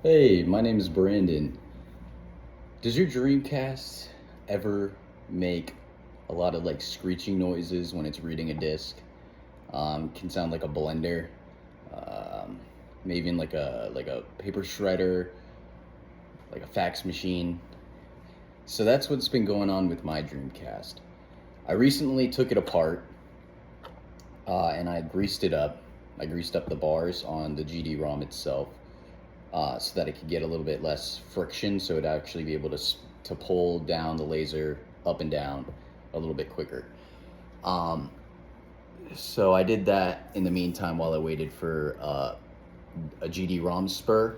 Hey, my name is Brandon. Does your Dreamcast ever make a lot of like screeching noises when it's reading a disc? Can sound like a blender, um, maybe even like a paper shredder, like a fax machine. So that's what's been going on with my Dreamcast. I recently took it apart and I greased it up. I greased up the bars on the GD-ROM itself. So that it could get a little bit less friction, so it'd actually be able to pull down the laser up and down a little bit quicker. So I did that in the meantime while I waited for a GD-ROM spur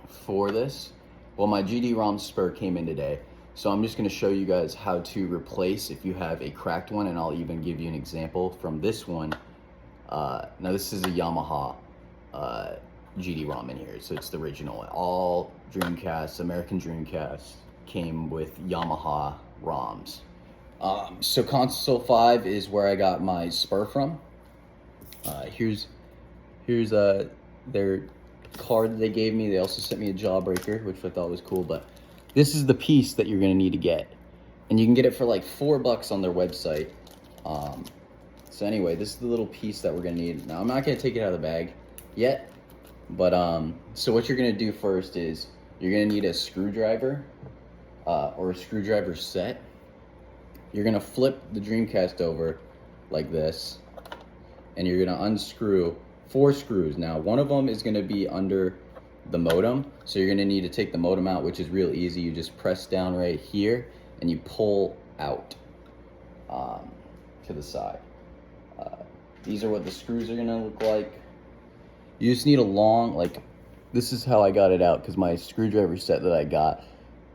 for this. Well, my GD-ROM spur came in today, so I'm just going to show you guys how to replace if you have a cracked one, and I'll even give you an example from this one. Now this is a Yamaha GD-ROM in here, so it's the original. All Dreamcasts, American Dreamcasts, came with Yamaha ROMs. So console 5 is where I got my spur from. Here's their card that they gave me. They also sent me a jawbreaker, which I thought was cool, but this is the piece that you're gonna need to get. And you can get it for like $4 on their website. So anyway, this is the little piece that we're gonna need. Now I'm not gonna take it out of the bag yet, but so what you're gonna do first is you're gonna need a screwdriver or a screwdriver set. You're gonna flip the Dreamcast over like this, and you're gonna unscrew 4 screws. Now one of them is gonna be under the modem, so you're gonna need to take the modem out, which is real easy. You just press down right here and you pull out to the side. These are what the screws are gonna look like. You just need a long, like, this is how I got it out, because my screwdriver set that I got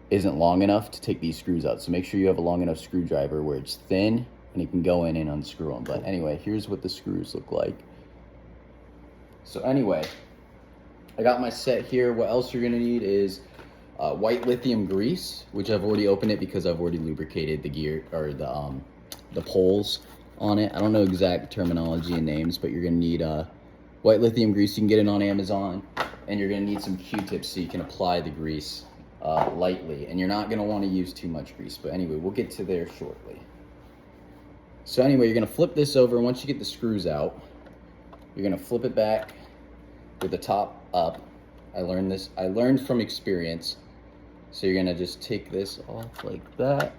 isn't long enough to take these screws out. So make sure you have a long enough screwdriver where it's thin and you can go in and unscrew them. But anyway, here's what the screws look like. So anyway, I got my set here. What else you're gonna need is white lithium grease, which I've already opened it because I've already lubricated the gear, or the poles on it. I don't know exact terminology and names, but you're gonna need white lithium grease. You can get it on Amazon, and you're gonna need some Q-tips so you can apply the grease lightly, and you're not gonna want to use too much grease, but anyway, we'll get to there shortly. So anyway, you're gonna flip this over, and once you get the screws out, you're gonna flip it back with the top up. I learned from experience. So you're gonna just take this off like that,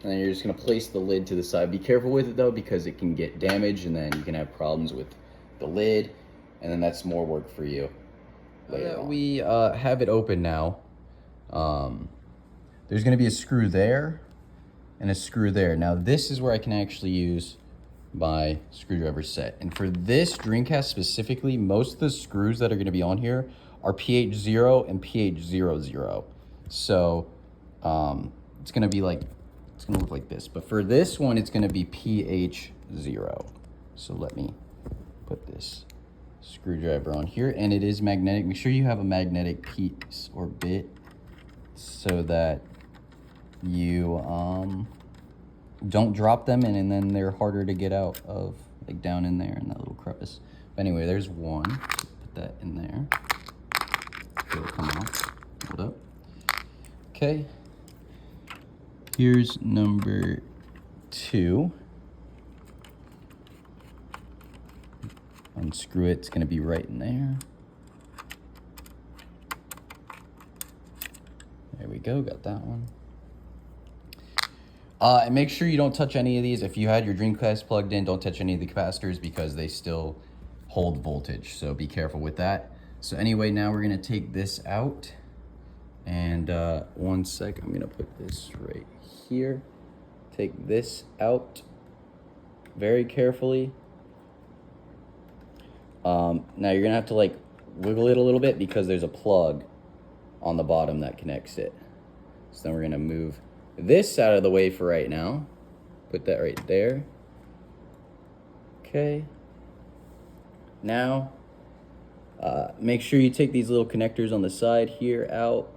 and then you're just gonna place the lid to the side. Be careful with it though, because it can get damaged, and then you can have problems with the lid, and then that's more work for you later on. We have it open now. There's gonna be a screw there and a screw there. Now this is where I can actually use my screwdriver set. And for this Dreamcast specifically, most of the screws that are gonna be on here are pH0 and pH00. So it's gonna look like this. But for this one, it's gonna be pH0. So let me put this screwdriver on here, and it is magnetic. Make sure you have a magnetic piece or bit so that you don't drop them, and then they're harder to get out of, like down in there in that little crevice. But anyway, there's one. Put that in there. It'll come out. Hold up. Okay. Here's number 2. Unscrew it. It's going to be right in there. There we go. Got that one. And make sure you don't touch any of these. If you had your Dreamcast plugged in, don't touch any of the capacitors because they still hold voltage. So be careful with that. So anyway, now we're going to take this out. And one sec, I'm going to put this right here. Take this out very carefully. Now you're gonna have to like wiggle it a little bit because there's a plug on the bottom that connects it. So then we're gonna move this out of the way for right now. Put that right there. Okay. Now, make sure you take these little connectors on the side here out.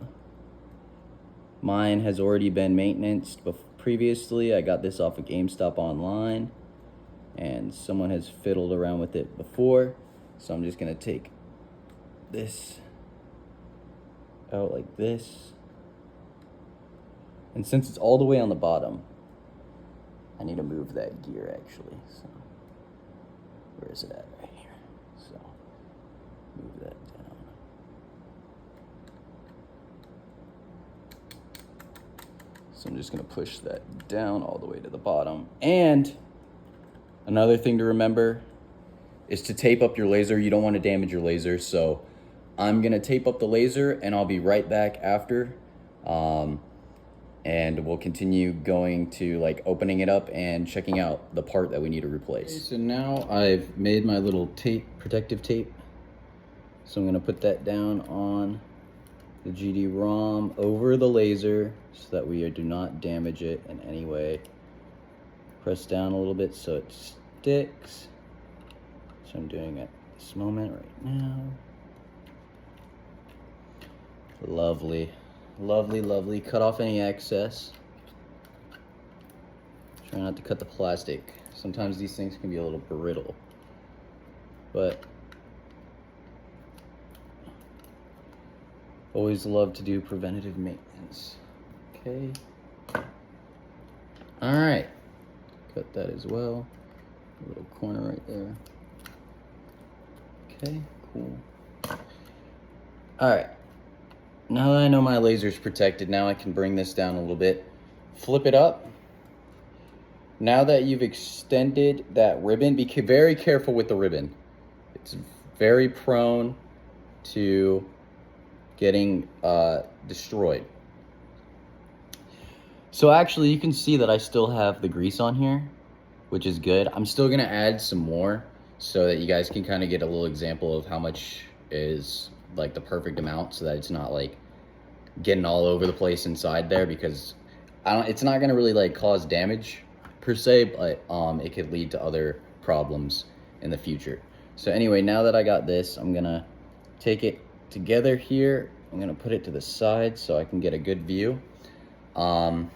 Mine has already been maintained previously. I got this off of GameStop online, and someone has fiddled around with it before. So I'm just gonna take this out like this. And since it's all the way on the bottom, I need to move that gear actually. So where is it at? Right here. So move that down. So I'm just gonna push that down all the way to the bottom. And another thing to remember is to tape up your laser. You don't want to damage your laser. So I'm gonna tape up the laser and I'll be right back after. And we'll continue going to like opening it up and checking out the part that we need to replace. Okay, so now I've made my little tape, protective tape. So I'm gonna put that down on the GD-ROM over the laser so that we do not damage it in any way. Press down a little bit so it sticks. So I'm doing it at this moment right now. Lovely. Lovely, lovely. Cut off any excess. Try not to cut the plastic. Sometimes these things can be a little brittle. But always love to do preventative maintenance. Okay. Alright. Cut that as well. A little corner right there. Okay, cool. Alright. Now that I know my laser's protected, now I can bring this down a little bit. Flip it up. Now that you've extended that ribbon, be very careful with the ribbon. It's very prone to getting destroyed. So actually you can see that I still have the grease on here, which is good. I'm still gonna add some more so that you guys can kind of get a little example of how much is like the perfect amount, so that it's not like getting all over the place inside there, because it's not gonna really like cause damage per se, but it could lead to other problems in the future. So anyway, now that I got this, I'm gonna take it together here. I'm gonna put it to the side so I can get a good view. Now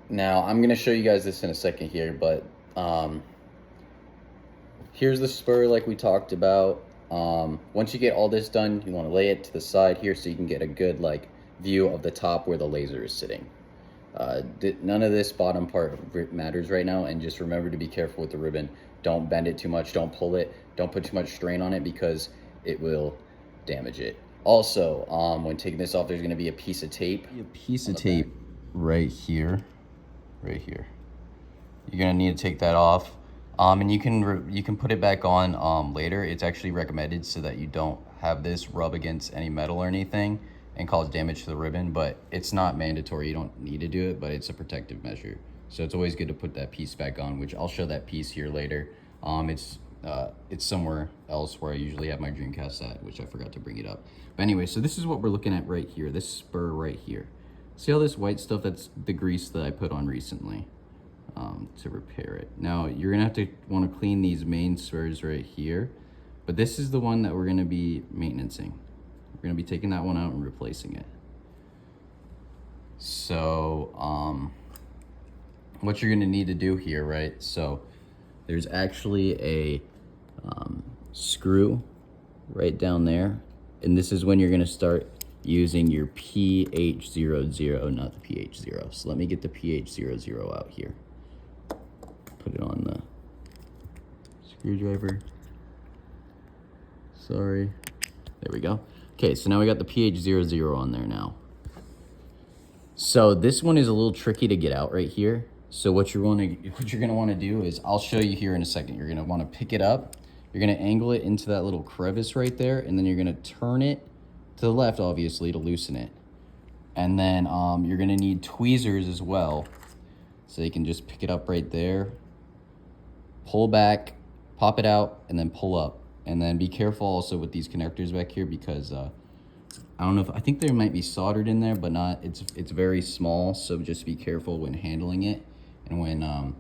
I'm gonna show you guys this in a second here, but here's the spur like we talked about. Once you get all this done, you want to lay it to the side here so you can get a good like view of the top where the laser is sitting. None of this bottom part matters right now, and just remember to be careful with the ribbon. Don't bend it too much, don't pull it, don't put too much strain on it because it will damage it. Also, when taking this off, there's going to be a piece of tape. Right here. Right here. You're going to need to take that off. And you can put it back on later. It's actually recommended so that you don't have this rub against any metal or anything and cause damage to the ribbon, but it's not mandatory. You don't need to do it, but it's a protective measure. So it's always good to put that piece back on, which I'll show that piece here later. It's somewhere else where I usually have my DREAMCAST at, which I forgot to bring it up. But anyway, so this is what we're looking at right here, this spur right here. See all this white stuff? That's the grease that I put on recently. To repair it. Now you're gonna have to want to clean these main spurs right here, but this is the one that we're gonna be maintaining. We're gonna be taking that one out and replacing it. So what you're gonna need to do here, right? So there's actually a screw right down there, and this is when you're gonna start using your PH00, not the PH0. So let me get the PH00 out here. Put it on the screwdriver. Sorry. There we go. Okay, so now we got the PH00 on there now. So this one is a little tricky to get out right here. So what you're gonna want to do is, I'll show you here in a second. You're gonna want to pick it up. You're gonna angle it into that little crevice right there, and then you're gonna turn it to the left, obviously, to loosen it. And then you're gonna need tweezers as well, so you can just pick it up right there, pull back, pop it out, and then pull up. And then be careful also with these connectors back here, because I don't know if, I think they might be soldered in there, but not, it's very small, so just be careful when handling it, and when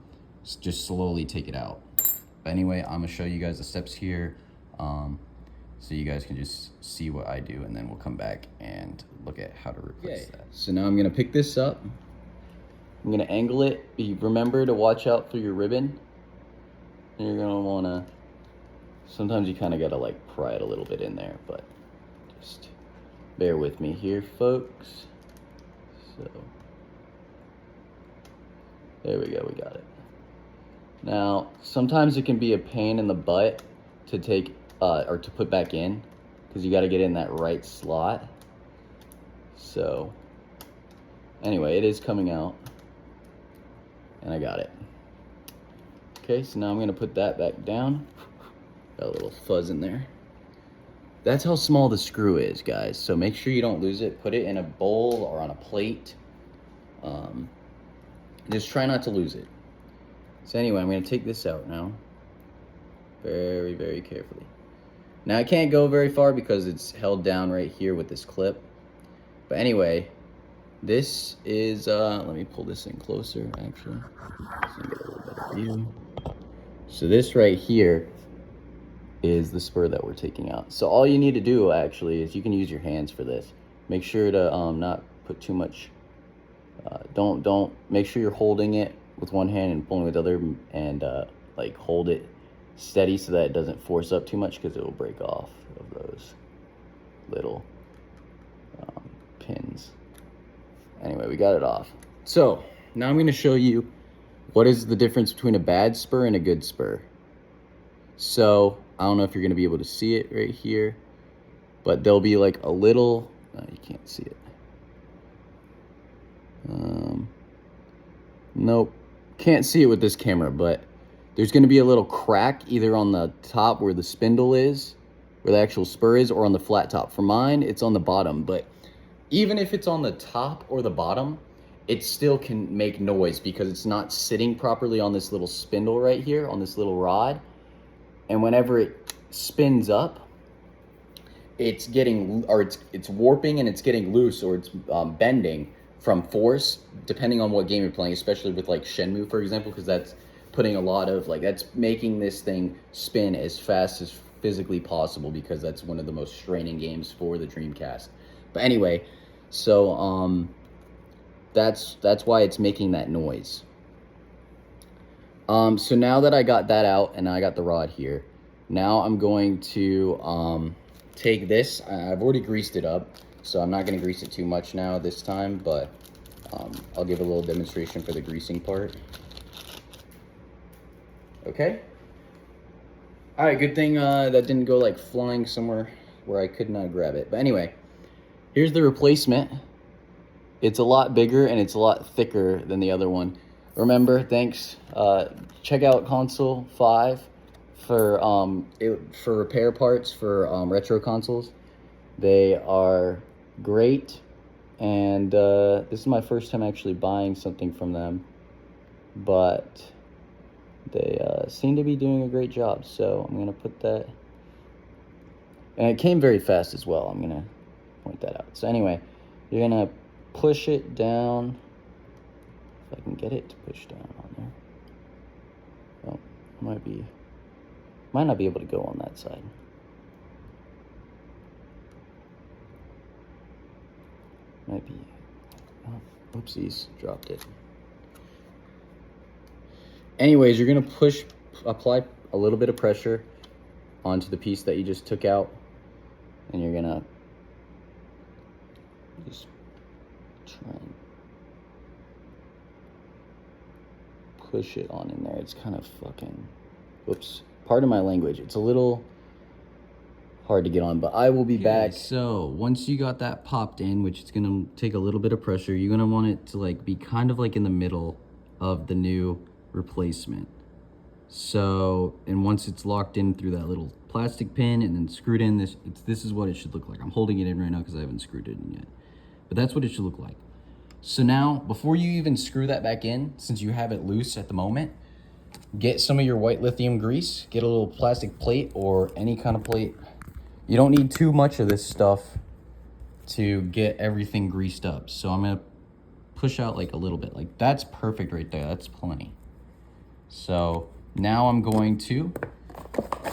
just slowly take it out. But anyway, I'm gonna show you guys the steps here, so you guys can just see what I do, and then we'll come back and look at how to replace that. So now I'm gonna pick this up. I'm gonna angle it. Remember to watch out for your ribbon. And you're gonna wanna, sometimes you kind of gotta like pry it a little bit in there, but Just bear with me here, folks. So there we go, we got it. Now, sometimes it can be a pain in the butt to take or to put back in, because you got to get in that right slot. So anyway, it is coming out, and I got it. Okay, so now I'm gonna put that back down. Got a little fuzz in there. That's how small the screw is, guys. So make sure you don't lose it. Put it in a bowl or on a plate. Just try not to lose it. So anyway, I'm gonna take this out now. Very, very carefully. Now I can't go very far because it's held down right here with this clip. But anyway, this is, let me pull this in closer, actually, so you get a little better view. So this right here is the spur that we're taking out. So all you need to do, actually, is you can use your hands for this. Make sure to not put too much, don't, make sure you're holding it with one hand and pulling with the other, and like hold it steady so that it doesn't force up too much, because it will break off of those little pins. Anyway, we got it off. So now I'm going to show you what is the difference between a bad spur and a good spur. So I don't know if you're going to be able to see it right here, but there'll be like a little, you can't see it. Nope, can't see it with this camera, but there's going to be a little crack either on the top where the spindle is, where the actual spur is, or on the flat top. For mine, it's on the bottom, but even if it's on the top or the bottom, it still can make noise because it's not sitting properly on this little spindle right here, on this little rod. And whenever it spins up, it's getting, or it's warping and it's getting loose, or it's bending from force, depending on what game you're playing, especially with like Shenmue, for example, because that's putting a lot of, like, that's making this thing spin as fast as physically possible, because that's one of the most straining games for the Dreamcast. But anyway, so that's why it's making that noise. So now that I got that out and I got the rod here, now I'm going to take this. I've already greased it up, so I'm not going to grease it too much now this time, but I'll give a little demonstration for the greasing part. Okay. All right, good thing that didn't go like flying somewhere where I could not grab it. But anyway, here's the replacement. It's a lot bigger and it's a lot thicker than the other one. Remember, thanks. Check out Console 5 for repair parts for retro consoles. They are great, and this is my first time actually buying something from them, but they seem to be doing a great job. So I'm gonna put that, and it came very fast as well. I'm gonna point that out. So anyway, you're gonna push it down. If I can get it to push down on there. Oh, might not be able to go on that side. Might be. Oh, oopsies, dropped it. Anyways, you're gonna apply a little bit of pressure onto the piece that you just took out, and you're gonna just try and push it on in there. It's kind of fucking, whoops, pardon my language. It's a little hard to get on, but I will be back. So once you got that popped in, which is gonna take a little bit of pressure, you're gonna want it to like be kind of like in the middle of the new replacement. So, and once it's locked in through that little plastic pin and then screwed in, this is what it should look like. I'm holding it in right now because I haven't screwed it in yet, but that's what it should look like. So now, before you even screw that back in, since you have it loose at the moment, get some of your white lithium grease, get a little plastic plate or any kind of plate. You don't need too much of this stuff to get everything greased up. So I'm gonna push out like a little bit, like that's perfect right there, that's plenty. So now I'm going to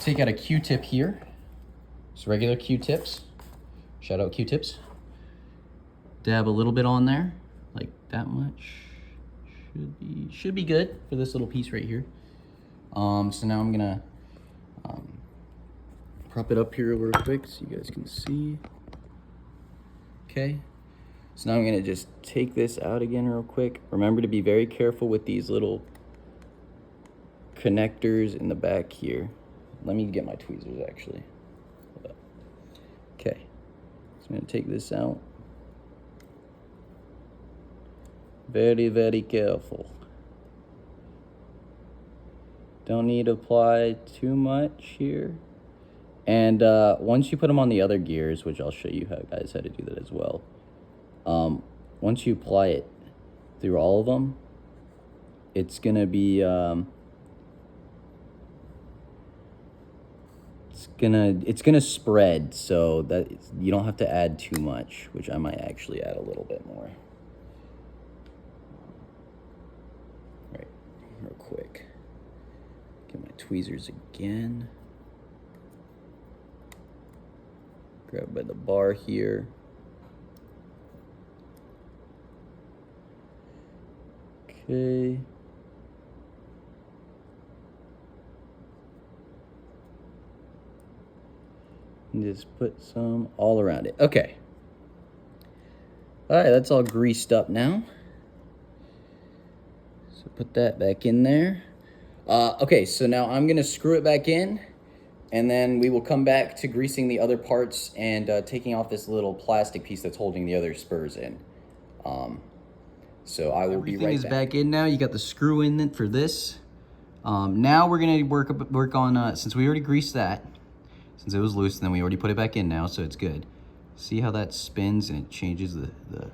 take out a Q-tip here. Just regular Q-tips, shout out Q-tips. Dab a little bit on there. Like that much should be good for this little piece right here. So now I'm gonna prop it up here real quick so you guys can see. Okay, so now I'm gonna just take this out again real quick. Remember to be very careful with these little connectors in the back here. Let me get my tweezers actually. Okay, so I'm gonna take this out. Very, very careful. Don't need to apply too much here. And once you put them on the other gears, which I'll show you how to do that as well. Once you apply it through all of them, it's gonna be it's gonna spread, so that you don't have to add too much, which I might actually add a little bit more. Right, real quick. Get my tweezers again. Grab by the bar here. Okay. And just put some all around it. Okay. All right, that's all greased up now. So put that back in there. Okay, so now I'm gonna screw it back in, and then we will come back to greasing the other parts and taking off this little plastic piece that's holding the other spurs in. So I will be right back. Everything is back in now. You got the screw in for this. Now we're gonna work on, since we already greased that, since it was loose, and then we already put it back in now, so it's good. See how that spins and it changes the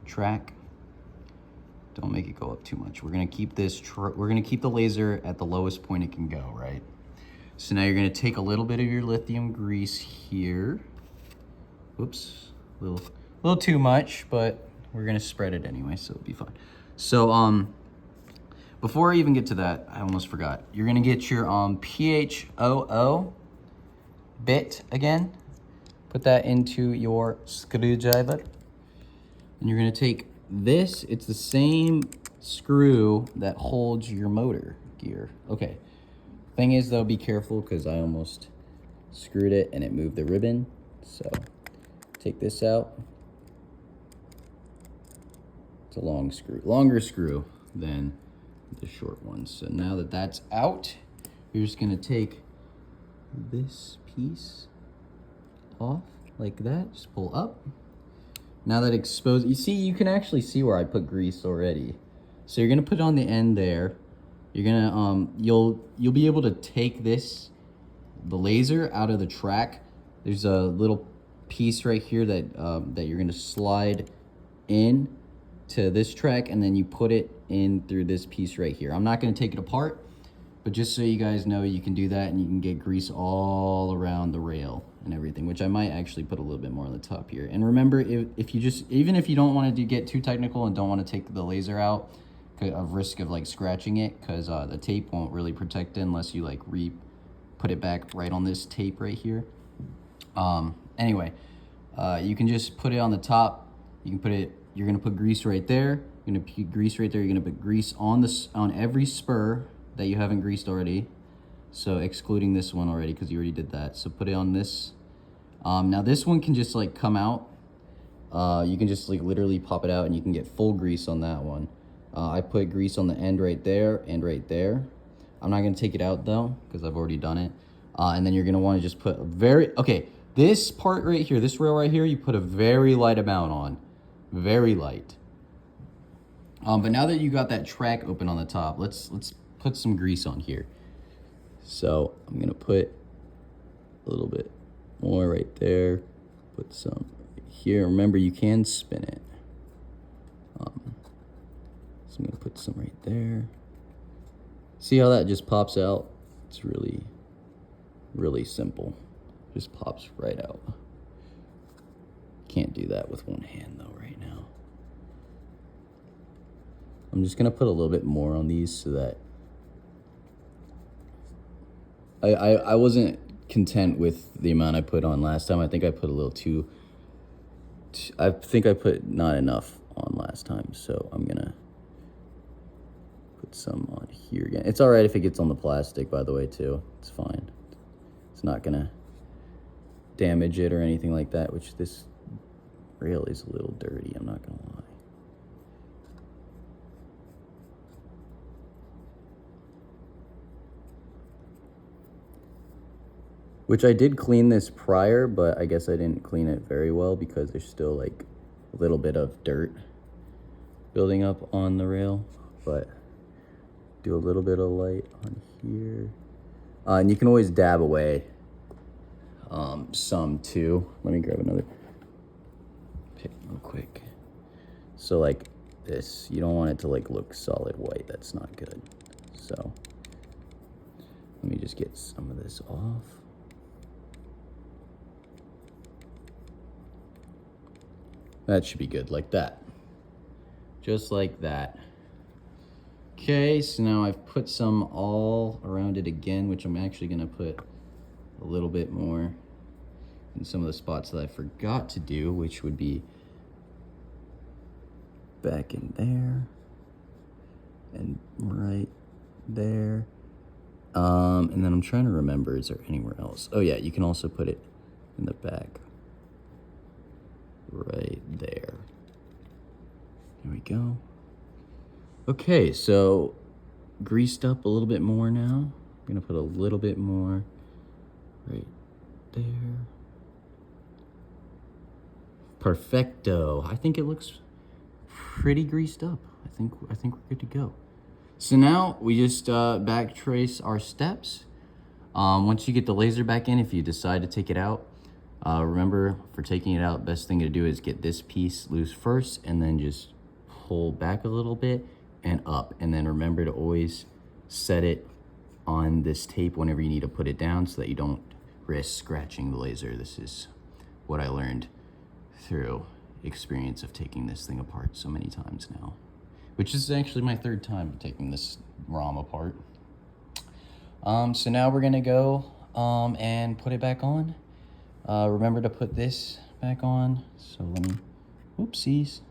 track? Don't make it go up too much. We're gonna keep this, we're gonna keep the laser at the lowest point it can go, right? So now you're gonna take a little bit of your lithium grease here. Whoops, a little too much, but we're gonna spread it anyway, so it'll be fine. So before I even get to that, I almost forgot. You're gonna get your PHOO bit again. Put that into your screwdriver. And you're gonna take this, it's the same screw that holds your motor gear. Okay, thing is though, be careful because I almost screwed it and it moved the ribbon. So take this out. It's a long screw, longer screw than the short one. So now that that's out, you're just gonna take this piece off like that, just pull up. Now that exposed, you see, you can actually see where I put grease already. So you're gonna put it on the end there. You're gonna, you'll be able to take the laser out of the track. There's a little piece right here that, that you're gonna slide in to this track, and then you put it in through this piece right here. I'm not gonna take it apart, but just so you guys know, you can do that and you can get grease all around the rail and everything, which I might actually put a little bit more on the top here. And remember, if you just, even if you don't want to get too technical and don't want to take the laser out, of risk of like scratching it, because the tape won't really protect it unless you like put it back right on this tape right here. Anyway, you can just put it on the top. You can put it, you're gonna put grease right there. You're gonna put grease right there. You're gonna put grease on every spur that you haven't greased already. So excluding this one already because you already did that. So put it on this. Now this one can just like come out. You can just like literally pop it out and you can get full grease on that one. I put grease on the end right there and right there. I'm not gonna take it out though because I've already done it. And then you're gonna wanna just put this part right here, this rail right here, you put a very light amount on, very light. But now that you got that track open on the top, let's put some grease on here. So I'm gonna put a little bit more right there, put some right here. Remember, you can spin it. So I'm gonna put some right there. See how that just pops out? It's really, really simple. Just pops right out. Can't do that with one hand though right now. I'm just gonna put a little bit more on these so that I wasn't content with the amount I put on last time. I think I put a little too, I think I put not enough on last time. So I'm gonna put some on here again. It's all right if it gets on the plastic, by the way, too. It's fine. It's not gonna damage it or anything like that, which this rail is a little dirty, I'm not gonna lie. Which I did clean this prior, but I guess I didn't clean it very well because there's still like a little bit of dirt building up on the rail. But do a little bit of light on here. And you can always dab away some too. Let me grab another pick real quick. So like this, you don't want it to like look solid white. That's not good. So let me just get some of this off. That should be good, like that. Just like that. Okay, so now I've put some all around it again, which I'm actually gonna put a little bit more in some of the spots that I forgot to do, which would be back in there and right there. And then I'm trying to remember, is there anywhere else? Oh yeah, you can also put it in the back. Right there. There we go. Okay, so greased up a little bit more now. I'm gonna put a little bit more right there. Perfecto. I think it looks pretty greased up. I think we're good to go. So now we just back trace our steps. Once you get the laser back in, if you decide to take it out, remember, for taking it out, best thing to do is get this piece loose first and then just pull back a little bit and up. And then remember to always set it on this tape whenever you need to put it down so that you don't risk scratching the laser. This is what I learned through experience of taking this thing apart so many times now, which is actually my third time taking this ROM apart. So now we're gonna go and put it back on. Remember to put this back on. So let me, whoopsies.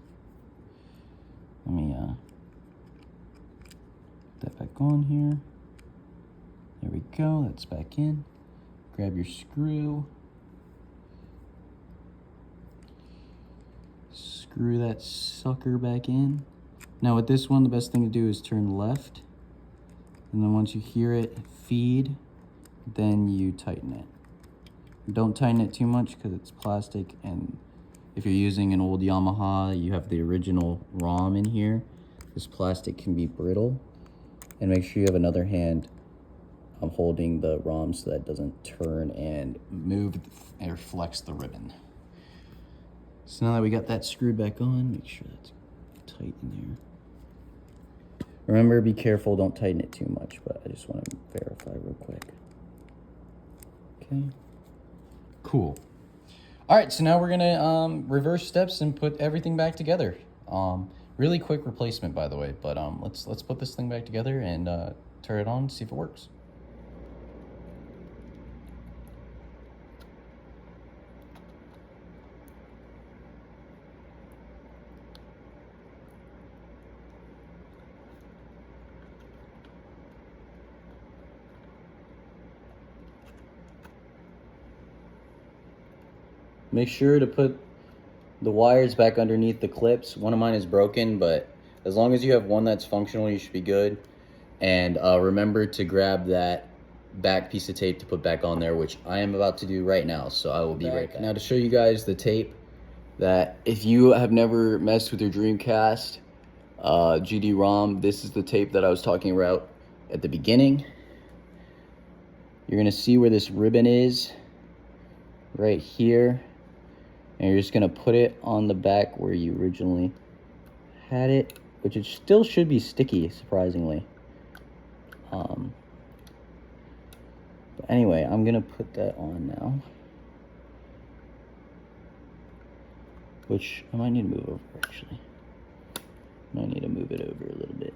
Let me put that back on here. There we go, that's back in. Grab your screw. Screw that sucker back in. Now with this one, the best thing to do is turn left. And then once you hear it feed, then you tighten it. Don't tighten it too much because it's plastic, and if you're using an old Yamaha, you have the original ROM in here. This plastic can be brittle, and make sure you have another hand holding the ROM so that it doesn't turn and move or flex the ribbon. So now that we got that screwed back on, make sure that's tight in there. Remember, be careful, don't tighten it too much, but I just want to verify real quick. Okay. Cool. All right, so now we're gonna reverse steps and put everything back together. Really quick replacement, by the way, but let's put this thing back together and turn it on, see if it works. Make sure to put the wires back underneath the clips. One of mine is broken, but as long as you have one that's functional, you should be good. And remember to grab that back piece of tape to put back on there, which I am about to do right now, so I will be right back. Now to show you guys the tape that if you have never messed with your Dreamcast GD-ROM, this is the tape that I was talking about at the beginning. You're gonna see where this ribbon is right here. And you're just gonna put it on the back where you originally had it, which it still should be sticky, surprisingly. But anyway, I'm gonna put that on now. Which I might need to move over, actually. I might need to move it over a little bit.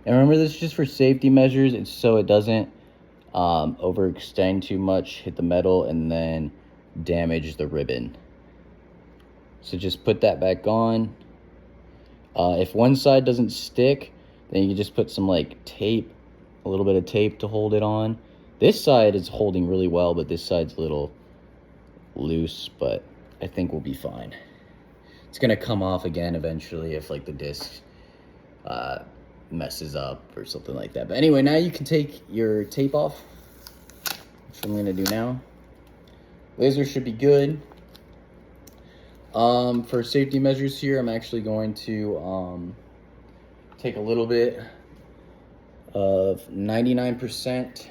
And remember, this is just for safety measures. It's so it doesn't overextend too much, hit the metal, and then damage the ribbon. So just put that back on. If one side doesn't stick, then you can just put some like tape, a little bit of tape to hold it on. This side is holding really well, but this side's a little loose, but I think we'll be fine. It's gonna come off again eventually if like the disc messes up or something like that. But anyway, now you can take your tape off, which I'm gonna do now. Laser should be good. For safety measures here, I'm actually going to take a little bit of 99%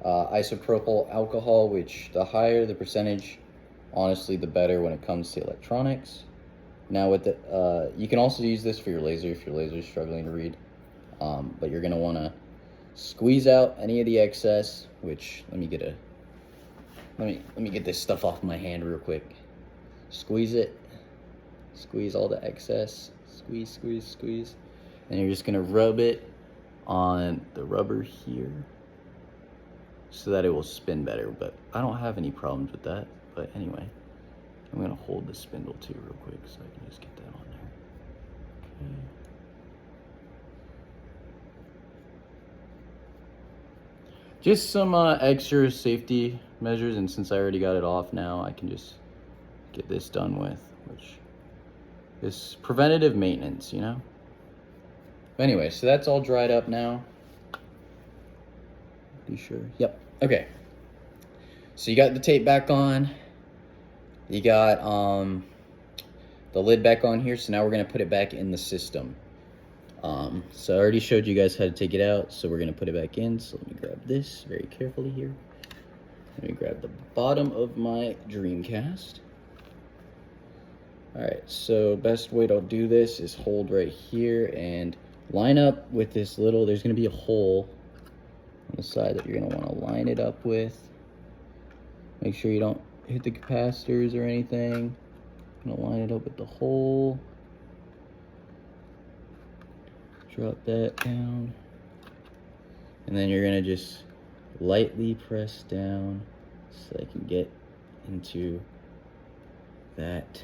isopropyl alcohol, which the higher the percentage, honestly, the better when it comes to electronics. Now with the, you can also use this for your laser if your laser is struggling to read, but you're gonna wanna squeeze out any of the excess, which, let me get this stuff off my hand real quick. Squeeze it, squeeze all the excess, squeeze, squeeze, squeeze. And you're just gonna rub it on the rubber here so that it will spin better, but I don't have any problems with that. But anyway, I'm gonna hold the spindle too real quick so I can just get that on there. Okay. Just some extra safety measures, and since I already got it off now, I can just get this done with, which is preventative maintenance, you know? But anyway, so that's all dried up now. You sure? Yep. Okay. So you got the tape back on. You got the lid back on here. So now we're gonna put it back in the system. So I already showed you guys how to take it out. So we're gonna put it back in. So let me grab this very carefully here. Let me grab the bottom of my Dreamcast. All right, so best way to do this is hold right here and line up with this little, there's gonna be a hole on the side that you're gonna wanna line it up with. Make sure you don't hit the capacitors or anything. Gonna line it up with the hole. Drop that down. And then you're gonna just lightly press down so I can get into that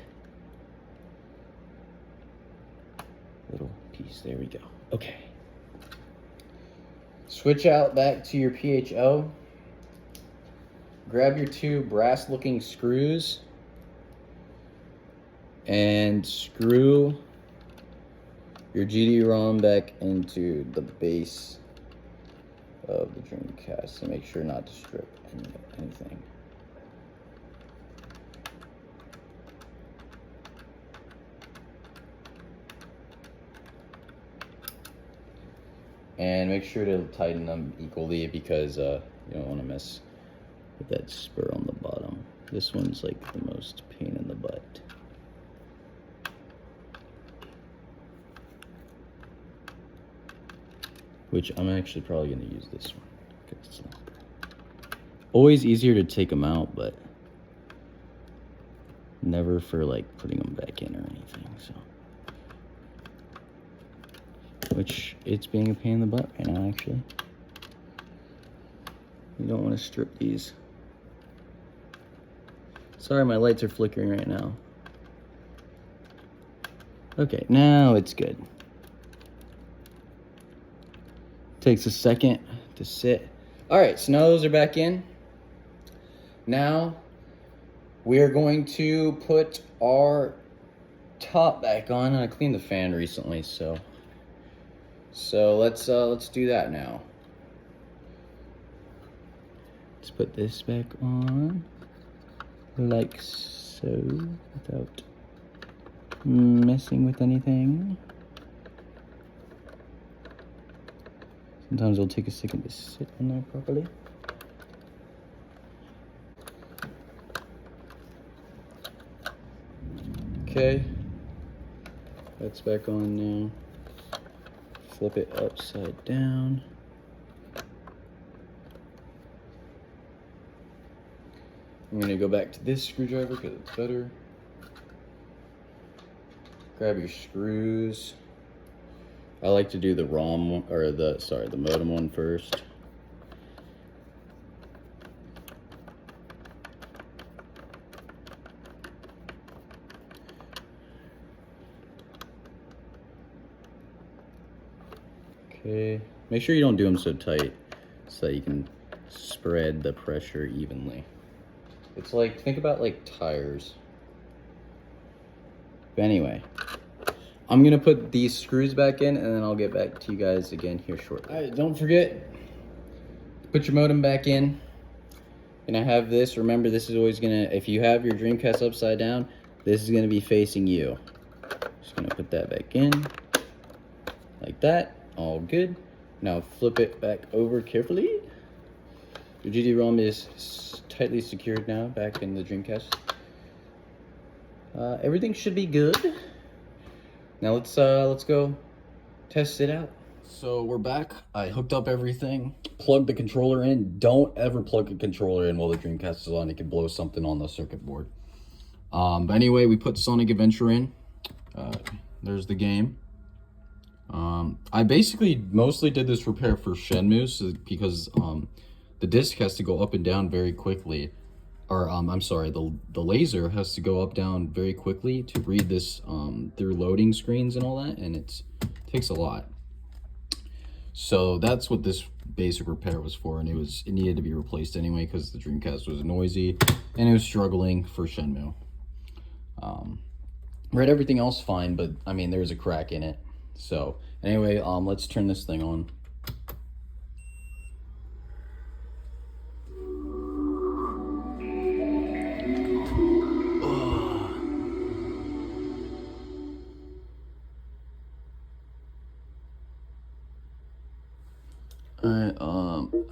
little piece. There we go. Okay. Switch out back to your PHO. Grab your two brass looking screws and screw your GD-ROM back into the base of the Dreamcast. So make sure not to strip anything. And make sure to tighten them equally because you don't want to mess with that spur on the bottom. This one's like the most pain in the butt. Which I'm actually probably going to use this one because it's longer. Always easier to take them out, but never for like putting them back in or anything. So, which it's being a pain in the butt right now, actually. You don't want to strip these. Sorry, my lights are flickering right now. Okay, now it's good. Takes a second to sit. All right, so now those are back in. Now we are going to put our top back on. I cleaned the fan recently, so let's do that now. Let's put this back on like so without messing with anything. Sometimes it'll take a second to sit in there properly. Okay, that's back on now. Flip it upside down. I'm gonna go back to this screwdriver because it's better. Grab your screws. I like to do the ROM or the modem one first. Okay, make sure you don't do them so tight so that you can spread the pressure evenly. It's like, think about like tires. But anyway, I'm gonna put these screws back in and then I'll get back to you guys again here shortly. All right, don't forget, put your modem back in. Gonna have this, remember this is always gonna, if you have your Dreamcast upside down, this is gonna be facing you. Just gonna put that back in, like that, all good. Now flip it back over carefully. Your GD-ROM is tightly secured now, back in the Dreamcast. Everything should be good. Now let's go test it out. So we're back. I hooked up everything, plugged the controller in. Don't ever plug a controller in while the Dreamcast is on. It can blow something on the circuit board. But anyway, we put Sonic Adventure in. There's the game. I basically mostly did this repair for Shenmue because the disc has to go up and down very quickly. Or I'm sorry, the laser has to go up down very quickly to read this through loading screens and all that, and it takes a lot. So that's what this basic repair was for, and it needed to be replaced anyway because the Dreamcast was noisy and it was struggling for Shenmue. Read everything else fine, but I mean there was a crack in it. So anyway, let's turn this thing on. Alright,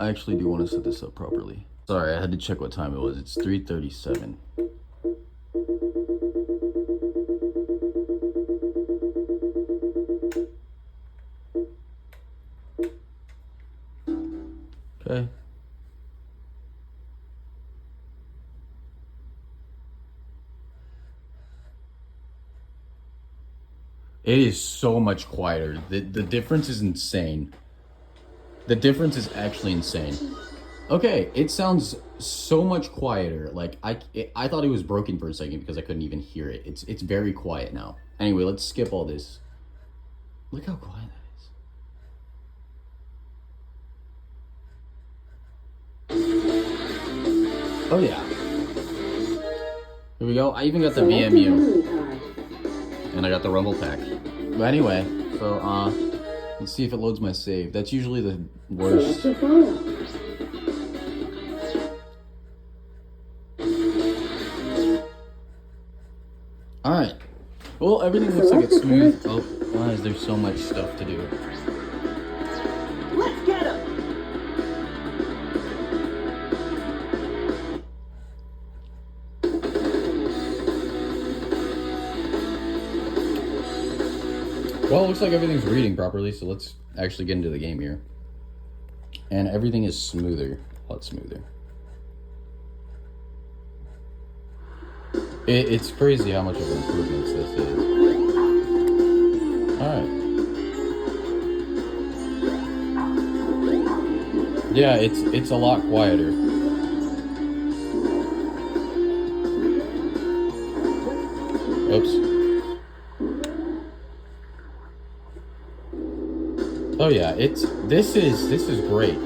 I actually do want to set this up properly. Sorry, I had to check what time it was. It's 3:37. Okay. It is so much quieter. The difference is insane. The difference is actually insane. Okay, it sounds so much quieter. Like I thought it was broken for a second because I couldn't even hear it. It's very quiet now. Anyway, let's skip all this. Look how quiet that is. Oh yeah. Here we go. I even got the VMU. And I got the Rumble pack. But anyway, so let's see if it loads my save. That's usually the worst. Alright. Well, everything looks like it's smooth. Oh, why is there so much stuff to do? Let's get him! Well, it looks like everything's reading properly, so let's actually get into the game here. And everything is smoother, a lot smoother. It's crazy how much of improvements this is. Alright. Yeah, it's a lot quieter. Oops. Oh yeah, this is great.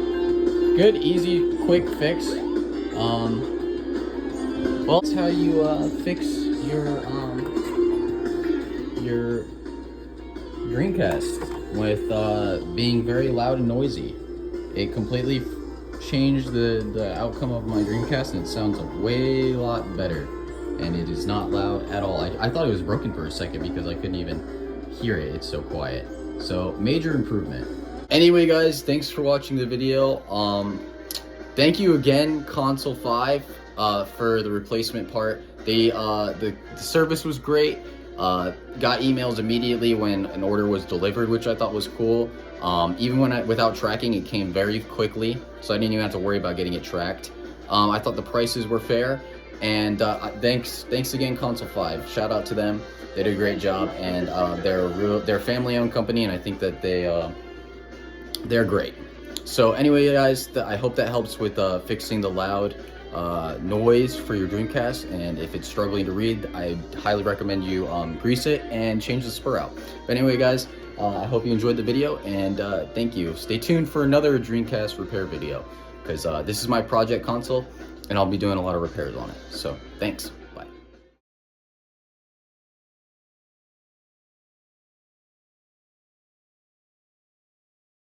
Good, easy, quick fix. Well, that's how you fix your Dreamcast with being very loud and noisy. It completely changed the outcome of my Dreamcast, and it sounds a lot better. And it is not loud at all. I thought it was broken for a second because I couldn't even hear it. It's so quiet. So major improvement. Anyway guys, thanks for watching the video. Thank you again, Console 5, for the replacement part. The service was great. Got emails immediately when an order was delivered, which I thought was cool. Even without tracking, it came very quickly, so I didn't even have to worry about getting it tracked. I thought the prices were fair, and thanks again, Console 5. Shout out to them. They did a great job, and they're a family-owned company, and I think that they're great. So anyway, guys, I hope that helps with fixing the loud noise for your Dreamcast, and if it's struggling to read, I highly recommend you grease it and change the spur out. But anyway, guys, I hope you enjoyed the video, and thank you. Stay tuned for another Dreamcast repair video. because this is my project console and I'll be doing a lot of repairs on it. So thanks.